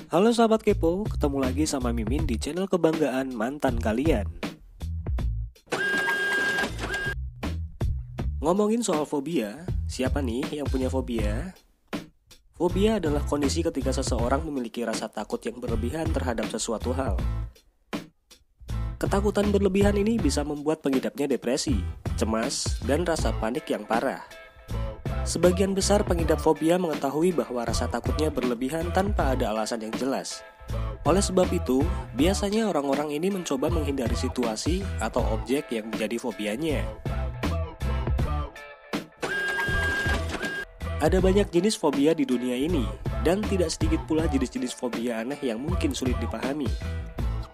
Halo sahabat kepo, ketemu lagi sama Mimin di channel kebanggaan mantan kalian. Ngomongin soal fobia, siapa nih yang punya fobia? Fobia adalah kondisi ketika seseorang memiliki rasa takut yang berlebihan terhadap sesuatu hal. Ketakutan berlebihan ini bisa membuat pengidapnya depresi, cemas, dan rasa panik yang parah. Sebagian besar pengidap fobia mengetahui bahwa rasa takutnya berlebihan tanpa ada alasan yang jelas. Oleh sebab itu, biasanya orang-orang ini mencoba menghindari situasi atau objek yang menjadi fobianya. Ada banyak jenis fobia di dunia ini, dan tidak sedikit pula jenis-jenis fobia aneh yang mungkin sulit dipahami.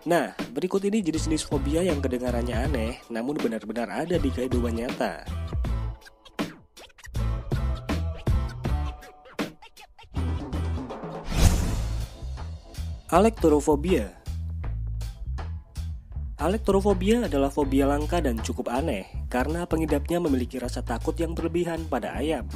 Nah, berikut ini jenis-jenis fobia yang kedengarannya aneh, namun benar-benar ada di kehidupan nyata. Alektorofobia. Alektorofobia adalah fobia langka dan cukup aneh karena pengidapnya memiliki rasa takut yang berlebihan pada ayam.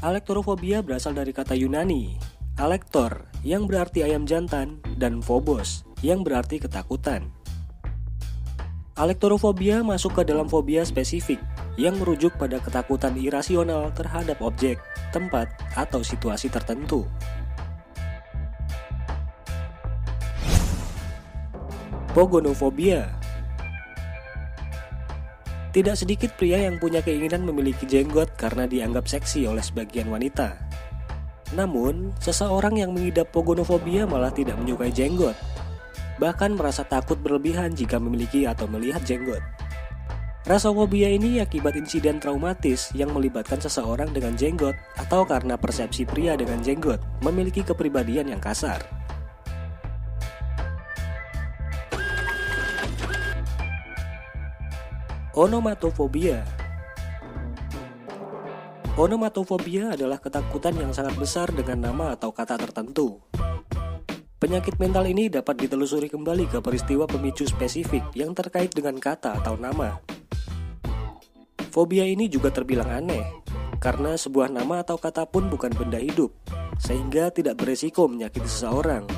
Alektorofobia berasal dari kata Yunani, alektor yang berarti ayam jantan dan phobos yang berarti ketakutan. Alektorofobia masuk ke dalam fobia spesifik yang merujuk pada ketakutan irasional terhadap objek, tempat, atau situasi tertentu. Pogonofobia. Tidak sedikit pria yang punya keinginan memiliki jenggot karena dianggap seksi oleh sebagian wanita. Namun, seseorang yang mengidap pogonofobia malah tidak menyukai jenggot, bahkan merasa takut berlebihan jika memiliki atau melihat jenggot. Rasa fobia ini akibat insiden traumatis yang melibatkan seseorang dengan jenggot atau karena persepsi pria dengan jenggot memiliki kepribadian yang kasar. Onomatofobia. Onomatofobia adalah ketakutan yang sangat besar dengan nama atau kata tertentu. Penyakit mental ini dapat ditelusuri kembali ke peristiwa pemicu spesifik yang terkait dengan kata atau nama. Fobia ini juga terbilang aneh, karena sebuah nama atau kata pun bukan benda hidup, sehingga tidak beresiko menyakiti seseorang.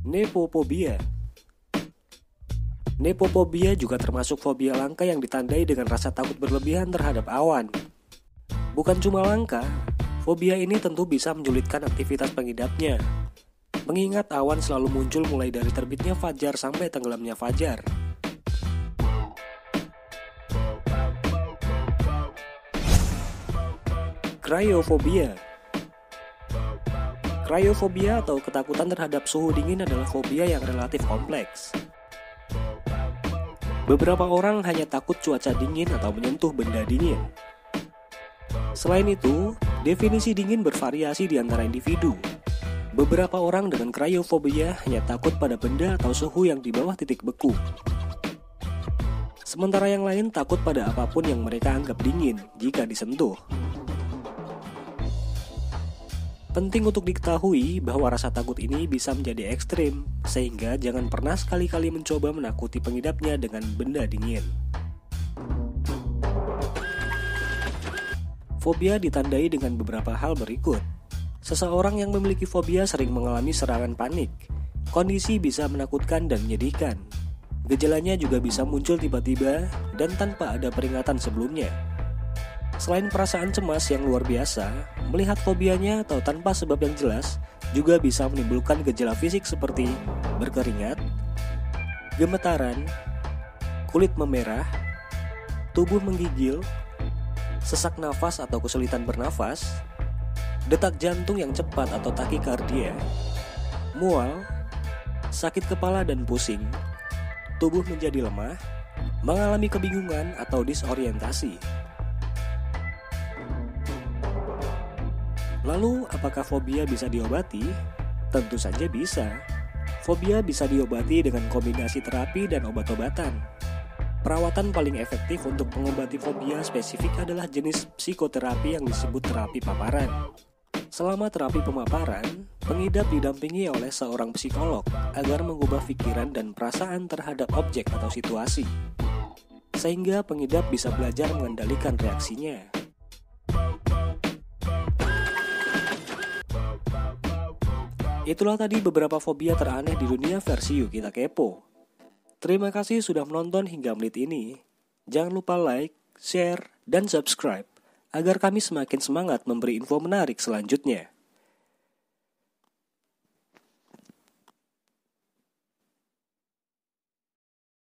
Nepofobia. Nepofobia juga termasuk fobia langka yang ditandai dengan rasa takut berlebihan terhadap awan. Bukan cuma langka, fobia ini tentu bisa menyulitkan aktivitas pengidapnya. Mengingat awan selalu muncul mulai dari terbitnya fajar sampai tenggelamnya fajar. Cryofobia. Cryofobia atau ketakutan terhadap suhu dingin adalah fobia yang relatif kompleks. Beberapa orang hanya takut cuaca dingin atau menyentuh benda dingin. Selain itu, definisi dingin bervariasi di antara individu. Beberapa orang dengan cryofobia hanya takut pada benda atau suhu yang di bawah titik beku. Sementara yang lain takut pada apapun yang mereka anggap dingin jika disentuh. Penting untuk diketahui bahwa rasa takut ini bisa menjadi ekstrim, sehingga jangan pernah sekali-kali mencoba menakuti pengidapnya dengan benda dingin. Fobia ditandai dengan beberapa hal berikut. Seseorang yang memiliki fobia sering mengalami serangan panik. Kondisi bisa menakutkan dan menyedihkan. Gejalanya juga bisa muncul tiba-tiba dan tanpa ada peringatan sebelumnya. Selain perasaan cemas yang luar biasa, melihat fobianya atau tanpa sebab yang jelas juga bisa menimbulkan gejala fisik seperti berkeringat, gemetaran, kulit memerah, tubuh menggigil, sesak nafas atau kesulitan bernafas, detak jantung yang cepat atau takikardia, mual, sakit kepala dan pusing, tubuh menjadi lemah, mengalami kebingungan atau disorientasi. Lalu, apakah fobia bisa diobati? Tentu saja bisa. Fobia bisa diobati dengan kombinasi terapi dan obat-obatan. Perawatan paling efektif untuk mengobati fobia spesifik adalah jenis psikoterapi yang disebut terapi paparan. Selama terapi pemaparan, pengidap didampingi oleh seorang psikolog agar mengubah pikiran dan perasaan terhadap objek atau situasi. sehingga pengidap bisa belajar mengendalikan reaksinya. Itulah tadi beberapa fobia teraneh di dunia versi Yuk Kita Kepo. Terima kasih sudah menonton hingga menit ini. Jangan lupa like, share, dan subscribe agar kami semakin semangat memberi info menarik selanjutnya.